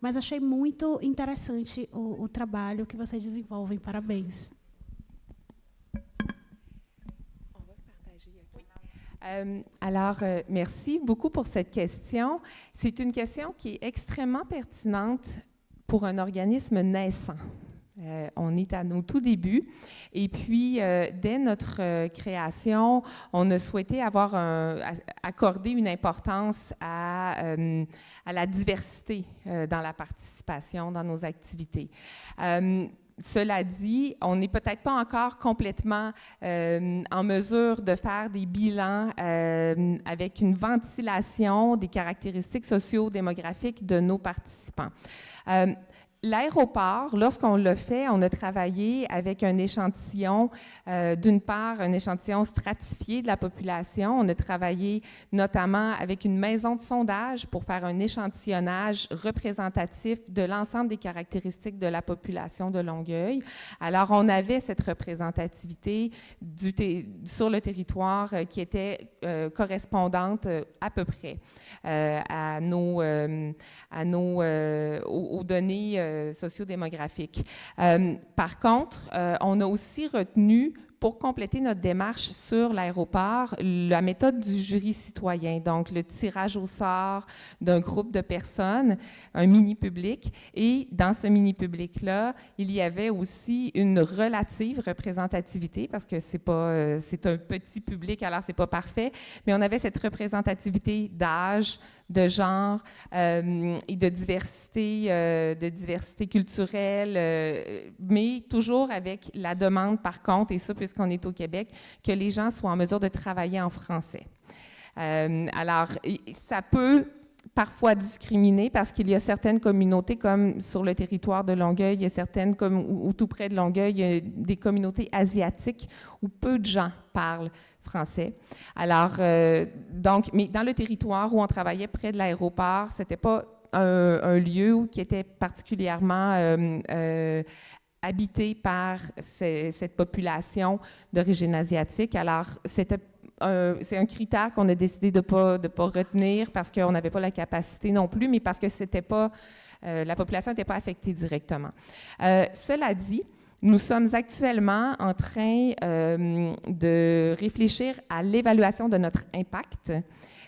mas achei muito interessante o trabalho que vocês desenvolvem. Parabéns. Merci beaucoup pour cette question. C'est une question qui est extrêmement pertinente pour un organisme naissant. On est à nos tout débuts et puis, dès notre création, on a souhaité accorder une importance à la diversité dans la participation, dans nos activités. Cela dit, on n'est peut-être pas encore complètement en mesure de faire des bilans avec une ventilation des caractéristiques socio-démographiques de nos participants. L'aéroport, lorsqu'on l'a fait, on a travaillé avec un échantillon, d'une part, un échantillon stratifié de la population. On a travaillé notamment avec une maison de sondage pour faire un échantillonnage représentatif de l'ensemble des caractéristiques de la population de Longueuil. Alors, on avait cette représentativité sur le territoire qui était correspondante à peu près aux données sociodémographiques. Par contre, on a aussi retenu, pour compléter notre démarche sur l'aéroport, la méthode du jury citoyen, donc le tirage au sort d'un groupe de personnes, un mini-public, et dans ce mini-public-là, il y avait aussi une relative représentativité, parce que c'est un petit public, alors c'est pas parfait, mais on avait cette représentativité d'âge, de genre et de diversité culturelle, mais toujours avec la demande, par contre, et ça puisqu'on est au Québec, que les gens soient en mesure de travailler en français. Alors, ça peut parfois discriminé parce qu'il y a certaines communautés, comme sur le territoire de Longueuil, il y a certaines, ou tout près de Longueuil, il y a des communautés asiatiques où peu de gens parlent français. Alors, mais dans le territoire où on travaillait près de l'aéroport, c'était pas un lieu qui était particulièrement habité par cette population d'origine asiatique. Alors, c'est un critère qu'on a décidé de pas retenir parce qu'on n'avait pas la capacité non plus, mais parce que la population n'était pas affectée directement. Cela dit, nous sommes actuellement en train de réfléchir à l'évaluation de notre impact.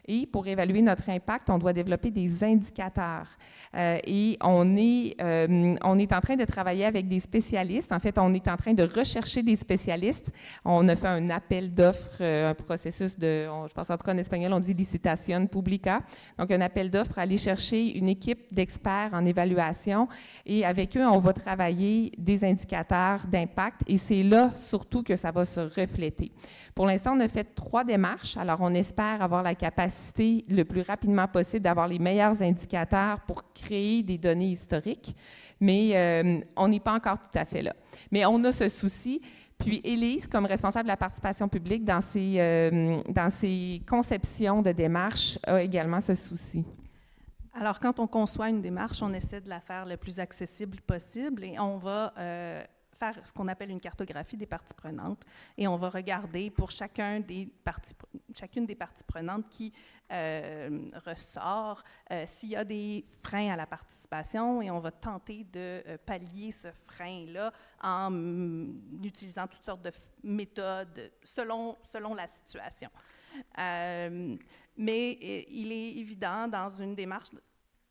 Et pour évaluer notre impact, on doit développer des indicateurs. Et on est en train de travailler avec des spécialistes. En fait, on est en train de rechercher des spécialistes. On a fait un appel d'offres, un processus je pense en tout cas en espagnol, on dit licitación pública. Donc, un appel d'offres pour aller chercher une équipe d'experts en évaluation. Et avec eux, on va travailler des indicateurs d'impact. Et c'est là, surtout, que ça va se refléter. Pour l'instant, on a fait 3 démarches. Alors, on espère avoir la capacité le plus rapidement possible d'avoir les meilleurs indicateurs pour créer des données historiques, mais on n'est pas encore tout à fait là. Mais on a ce souci. Puis Élise, comme responsable de la participation publique dans ses conceptions de démarche, a également ce souci. Alors, quand on conçoit une démarche, on essaie de la faire le plus accessible possible et on va faire ce qu'on appelle une cartographie des parties prenantes et on va regarder pour chacune des parties prenantes qui ressort s'il y a des freins à la participation et on va tenter de pallier ce frein-là en utilisant toutes sortes de méthodes selon la situation. Mais il est évident dans une démarche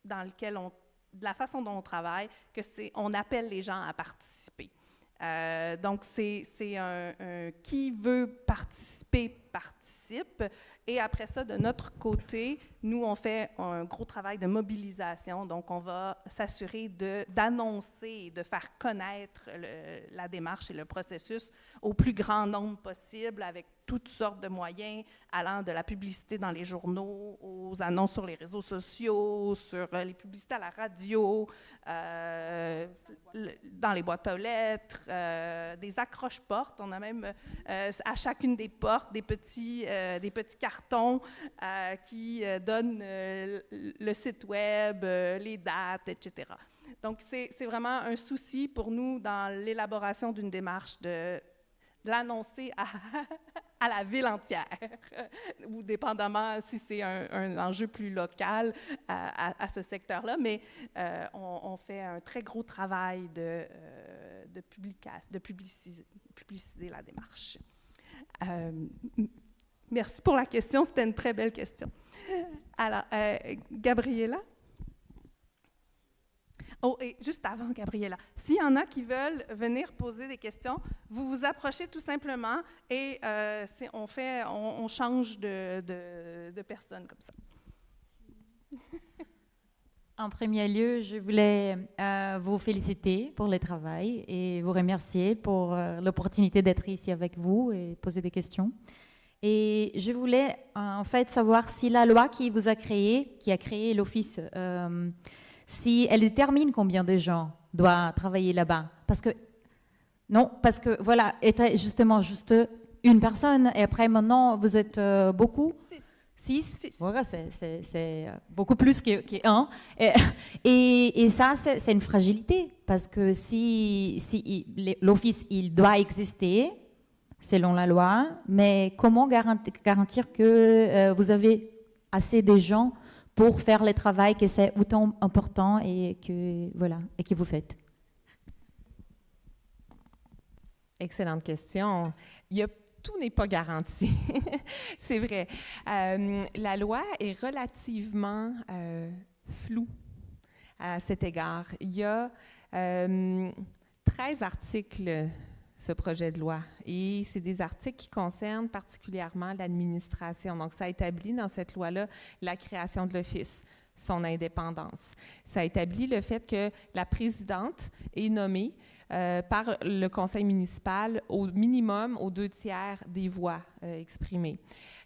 dans laquelle de la façon dont on travaille, on appelle les gens à participer. Donc, c'est un qui veut participer, participe. Et après ça, de notre côté, nous, on fait un gros travail de mobilisation. Donc, on va s'assurer d'annoncer et de faire connaître la démarche et le processus au plus grand nombre possible avec toutes sortes de moyens, allant de la publicité dans les journaux, aux annonces sur les réseaux sociaux, sur les publicités à la radio, dans les boîtes aux lettres, des accroche-portes. On a même à chacune des portes des petits cartons qui donnent le site web, les dates, etc. Donc, c'est vraiment un souci pour nous dans l'élaboration d'une démarche l'annoncer à la ville entière, ou dépendamment si c'est un enjeu plus local à ce secteur-là, mais on fait un très gros travail de publiciser la démarche. Merci pour la question, c'était une très belle question. Alors, Gabriela? Oh, et juste avant, Gabriela, s'il y en a qui veulent venir poser des questions, vous vous approchez tout simplement et on change de personne comme ça. En premier lieu, je voulais vous féliciter pour le travail et vous remercier pour l'opportunité d'être ici avec vous et poser des questions. Et je voulais en fait savoir si la loi qui vous a créé, qui a créé l'Office, si elle détermine combien de gens doivent travailler là-bas. Parce que voilà, était justement juste une personne et après maintenant vous êtes beaucoup. Six. Voilà, c'est beaucoup plus qu'un. Et ça, c'est une fragilité parce que si l'Office, il doit exister selon la loi, mais comment garantir que vous avez assez de gens pour faire le travail que c'est autant important et que vous faites? Excellente question. Tout n'est pas garanti. C'est vrai. La loi est relativement floue à cet égard. Il y a 13 articles, ce projet de loi, et c'est des articles qui concernent particulièrement l'administration. Donc, ça établit dans cette loi-là la création de l'Office, son indépendance. Ça établit le fait que la présidente est nommée par le conseil municipal au minimum aux 2/3 des voix exprimées.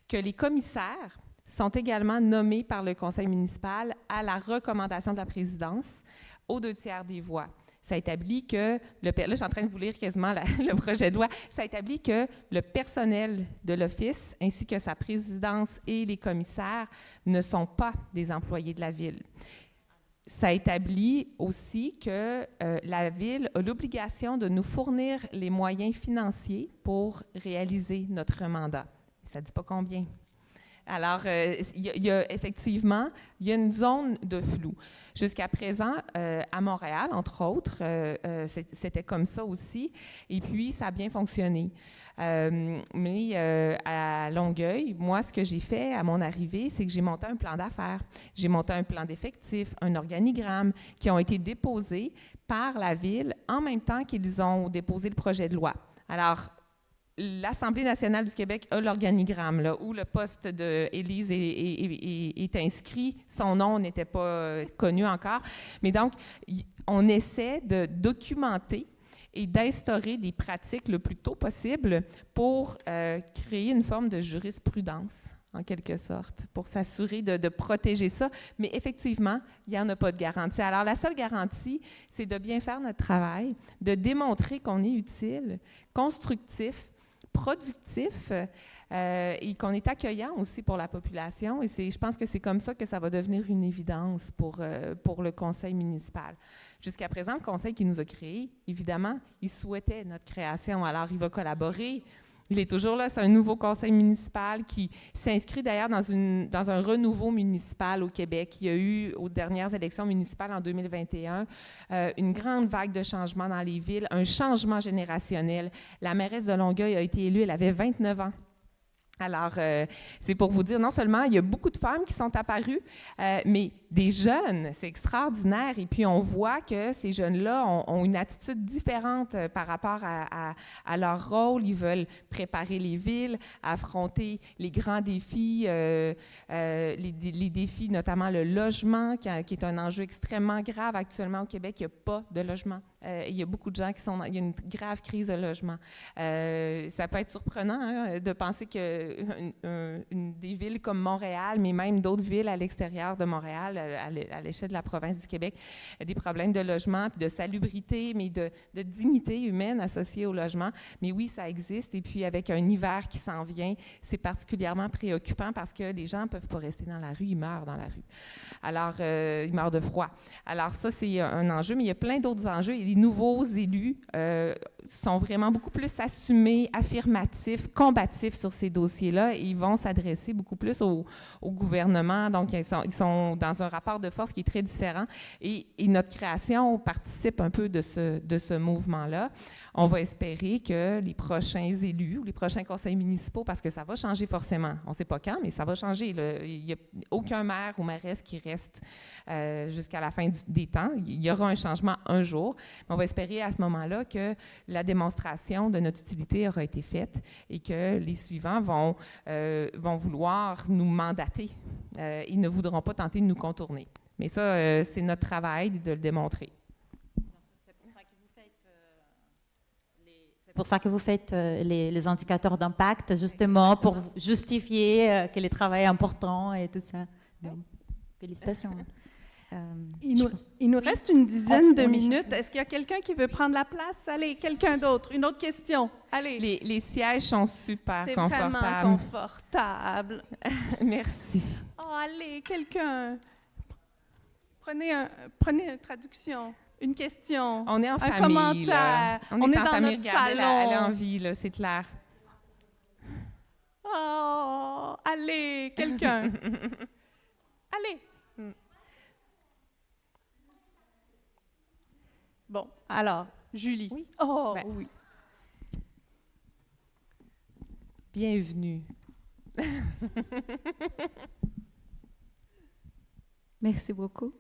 Que les commissaires sont également nommés par le conseil municipal à la recommandation de la présidence aux 2/3 des voix. Ça établit que, là je suis en train de vous lire quasiment le projet de loi, ça établit que le personnel de l'Office ainsi que sa présidence et les commissaires ne sont pas des employés de la ville. Ça établit aussi que la Ville a l'obligation de nous fournir les moyens financiers pour réaliser notre mandat. Ça ne dit pas combien. Alors, effectivement, il y a une zone de flou. Jusqu'à présent, à Montréal, entre autres, c'était comme ça aussi, et puis ça a bien fonctionné. Mais à Longueuil, moi, ce que j'ai fait à mon arrivée, c'est que j'ai monté un plan d'affaires, j'ai monté un plan d'effectifs, un organigramme qui ont été déposés par la Ville en même temps qu'ils ont déposé le projet de loi. Alors, l'Assemblée nationale du Québec a l'organigramme, là, où le poste d'Élise est inscrit. Son nom n'était pas connu encore. Mais donc, on essaie de documenter et d'instaurer des pratiques le plus tôt possible pour créer une forme de jurisprudence, en quelque sorte, pour s'assurer de protéger ça. Mais effectivement, il n'y en a pas de garantie. Alors, la seule garantie, c'est de bien faire notre travail, de démontrer qu'on est utile, constructif, productif et qu'on est accueillant aussi pour la population. Et je pense que c'est comme ça que ça va devenir une évidence pour le conseil municipal. Jusqu'à présent, le conseil qui nous a créés, évidemment, il souhaitait notre création. Alors, il va collaborer. Il est toujours là, c'est un nouveau conseil municipal qui s'inscrit d'ailleurs dans un renouveau municipal au Québec. Il y a eu, aux dernières élections municipales en 2021, une grande vague de changements dans les villes, un changement générationnel. La mairesse de Longueuil a été élue, elle avait 29 ans. Alors, c'est pour vous dire, non seulement il y a beaucoup de femmes qui sont apparues, mais des jeunes, c'est extraordinaire. Et puis, on voit que ces jeunes-là ont une attitude différente par rapport à leur rôle. Ils veulent préparer les villes, affronter les grands défis, les défis, notamment le logement, qui est un enjeu extrêmement grave actuellement au Québec. Il n'y a pas de logement. Il y a beaucoup de gens il y a une grave crise de logement. Ça peut être surprenant de penser que des villes comme Montréal, mais même d'autres villes à l'extérieur de Montréal, à l'échelle de la province du Québec, des problèmes de logement, puis de salubrité, mais de dignité humaine associée au logement. Mais oui, ça existe. Et puis, avec un hiver qui s'en vient, c'est particulièrement préoccupant parce que les gens ne peuvent pas rester dans la rue, ils meurent dans la rue. Alors, ils meurent de froid. Alors, ça, c'est un enjeu, mais il y a plein d'autres enjeux. Et les nouveaux élus sont vraiment beaucoup plus assumés, affirmatifs, combatifs sur ces dossiers-là. Et ils vont s'adresser beaucoup plus au gouvernement. Donc, ils sont dans un rapport de force qui est très différent. Et notre création participe un peu de ce mouvement-là. On va espérer que les prochains élus ou les prochains conseils municipaux, parce que ça va changer forcément, on ne sait pas quand, mais ça va changer. Il n'y a aucun maire ou mairesse qui reste jusqu'à la fin des temps. Il y aura un changement un jour. Mais on va espérer à ce moment-là que la démonstration de notre utilité aura été faite et que les suivants vont vouloir nous mandater. Ils ne voudront pas tenter de nous contourner. Mais ça, c'est notre travail de le démontrer. C'est pour ça que vous faites les indicateurs d'impact, justement, pour justifier que le travail est important et tout ça. Donc, félicitations. Il nous reste une dizaine de minutes. Est-ce qu'il y a quelqu'un qui veut prendre la place? Allez, quelqu'un d'autre. Une autre question. Allez. Les sièges sont super confortables. C'est vraiment confortable. Merci. Oh, allez, quelqu'un. Prenez une traduction, une question, on est en un famille, commentaire. Là. On est dans famille, notre regardez, salon. Elle a envie, là, c'est clair. Oh, allez, quelqu'un. Allez. Bon, alors, Julie. Oui. Oh, Ben, oui. Bienvenue. Merci beaucoup.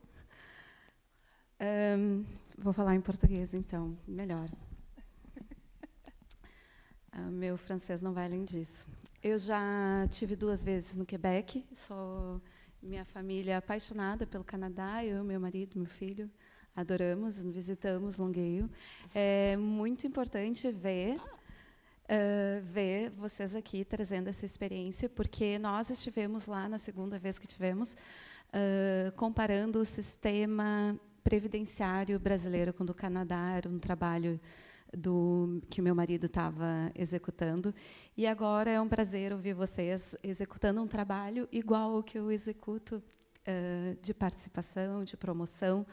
Vou falar em português, então, melhor. Meu francês não vai além disso. Eu já tive 2 vezes no Quebec, minha família é apaixonada pelo Canadá, eu, meu marido, meu filho, adoramos, visitamos Longueuil. É muito importante ver vocês aqui trazendo essa experiência, porque nós estivemos lá na segunda vez que tivemos, comparando o sistema previdenciário brasileiro com o do Canadá. Era um trabalho que o meu marido estava executando. E agora é um prazer ouvir vocês executando um trabalho igual ao que eu executo, de participação, de promoção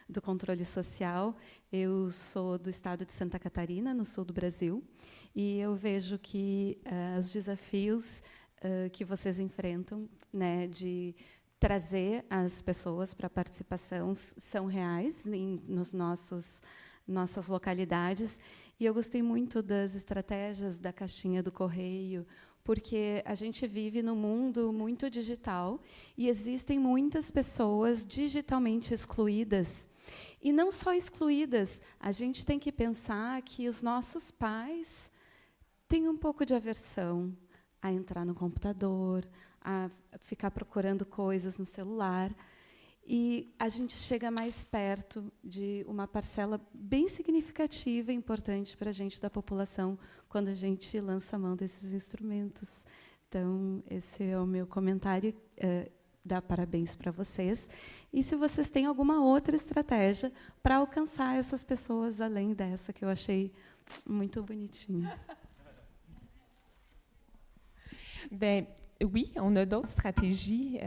do controle social. Eu sou do estado de Santa Catarina, no sul do Brasil, e eu vejo que os desafios que vocês enfrentam, né, de trazer as pessoas para a participação são reais nos nossas localidades. E eu gostei muito das estratégias da caixinha do correio, porque a gente vive num mundo muito digital e existem muitas pessoas digitalmente excluídas. E não só excluídas, a gente tem que pensar que os nossos pais têm um pouco de aversão a entrar no computador, a ficar procurando coisas no celular. E a gente chega mais perto de uma parcela bem significativa e importante para a gente da população quando a gente lança a mão desses instrumentos. Então, esse é o meu comentário. Dar parabéns para vocês. E se vocês têm alguma outra estratégia para alcançar essas pessoas além dessa que eu achei muito bonitinha. Ben, oui, on a d'autres stratégies.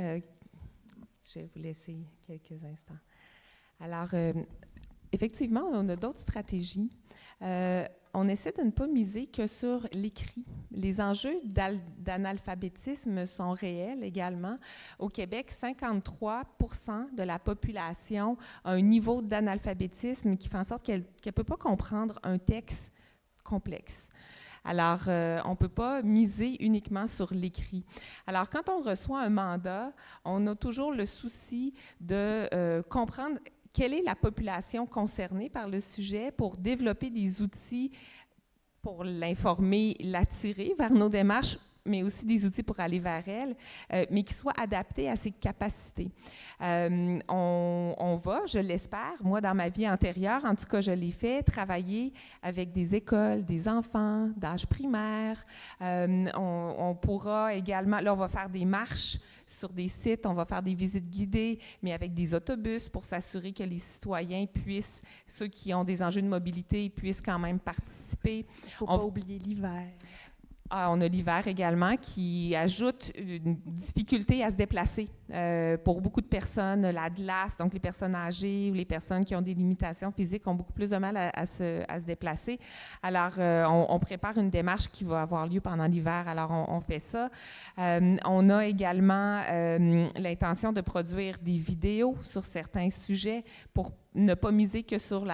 Je vais vous laisser quelques instants. Alors, effectivement, on a d'autres stratégies. On essaie de ne pas miser que sur l'écrit. Les enjeux d'analphabétisme sont réels également. Au Québec, 53% de la population a un niveau d'analphabétisme qui fait en sorte qu'elle ne peut pas comprendre un texte complexe. Alors, on ne peut pas miser uniquement sur l'écrit. Alors, quand on reçoit un mandat, on a toujours le souci de comprendre quelle est la population concernée par le sujet pour développer des outils pour l'informer, l'attirer vers nos démarches, mais aussi des outils pour aller vers elle, mais qui soient adaptés à ses capacités. On va, je l'espère, moi dans ma vie antérieure, en tout cas je l'ai fait, travailler avec des écoles, des enfants d'âge primaire. On pourra également, là on va faire des marches sur des sites, on va faire des visites guidées, mais avec des autobus pour s'assurer que les citoyens puissent, ceux qui ont des enjeux de mobilité, puissent quand même participer. Il ne faut pas oublier l'hiver. On a l'hiver également qui ajoute une difficulté à se déplacer. Pour beaucoup de personnes, la glace, donc les personnes âgées ou les personnes qui ont des limitations physiques ont beaucoup plus de mal à se déplacer. Alors, on prépare une démarche qui va avoir lieu pendant l'hiver. Alors, on fait ça. On a également l'intention de produire des vidéos sur certains sujets pour ne pas miser que sur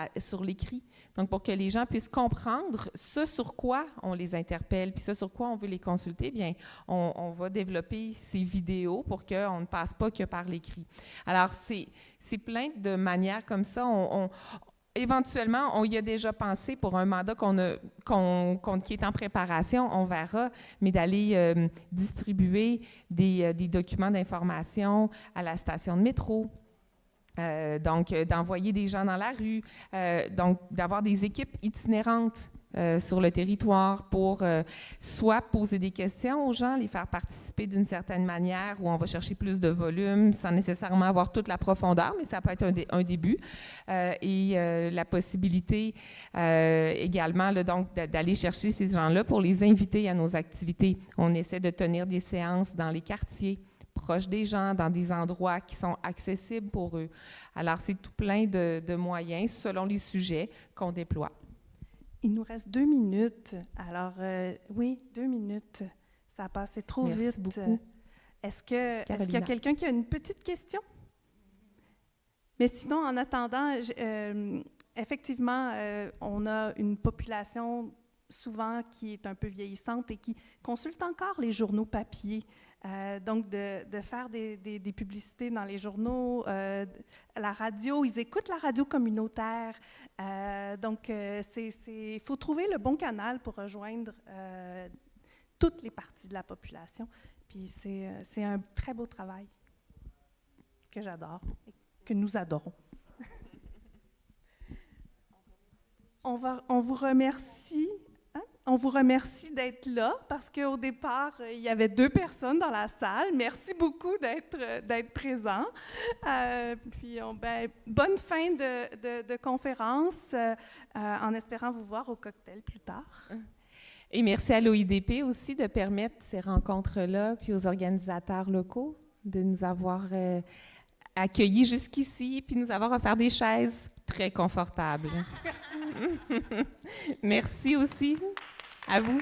l'écrit. Donc, pour que les gens puissent comprendre ce sur quoi on les interpelle, puis ce sur quoi on veut les consulter, bien, on va développer ces vidéos pour qu'on ne passe pas que par l'écrit. Alors, c'est plein de manières comme ça. Éventuellement, on y a déjà pensé pour un mandat qui est en préparation, on verra, mais d'aller distribuer des documents d'information à la station de métro. Donc, d'envoyer des gens dans la rue, donc d'avoir des équipes itinérantes sur le territoire pour soit poser des questions aux gens, les faire participer d'une certaine manière, où on va chercher plus de volume sans nécessairement avoir toute la profondeur, mais ça peut être un début. Et la possibilité également donc, d'aller chercher ces gens-là pour les inviter à nos activités. On essaie de tenir des séances dans les quartiers, proches des gens, dans des endroits qui sont accessibles pour eux. Alors, c'est tout plein de moyens selon les sujets qu'on déploie. Il nous reste 2 minutes. Alors, oui, 2 minutes. Ça a passé trop Merci vite. beaucoup. Est-ce qu'il y a quelqu'un qui a une petite question? Mais sinon, en attendant, effectivement, on a une population souvent qui est un peu vieillissante et qui consulte encore les journaux papier. Donc, de faire des publicités dans les journaux, la radio, ils écoutent la radio communautaire. Donc, il faut trouver le bon canal pour rejoindre toutes les parties de la population. Puis, c'est un très beau travail que j'adore et que nous adorons. On vous remercie. On vous remercie d'être là parce qu'au départ, il y avait 2 personnes dans la salle. Merci beaucoup d'être présents. Puis, bonne fin de conférence en espérant vous voir au cocktail plus tard. Et merci à l'OIDP aussi de permettre ces rencontres-là, puis aux organisateurs locaux de nous avoir accueillis jusqu'ici, puis nous avoir offert des chaises très confortables. Merci aussi. À vous.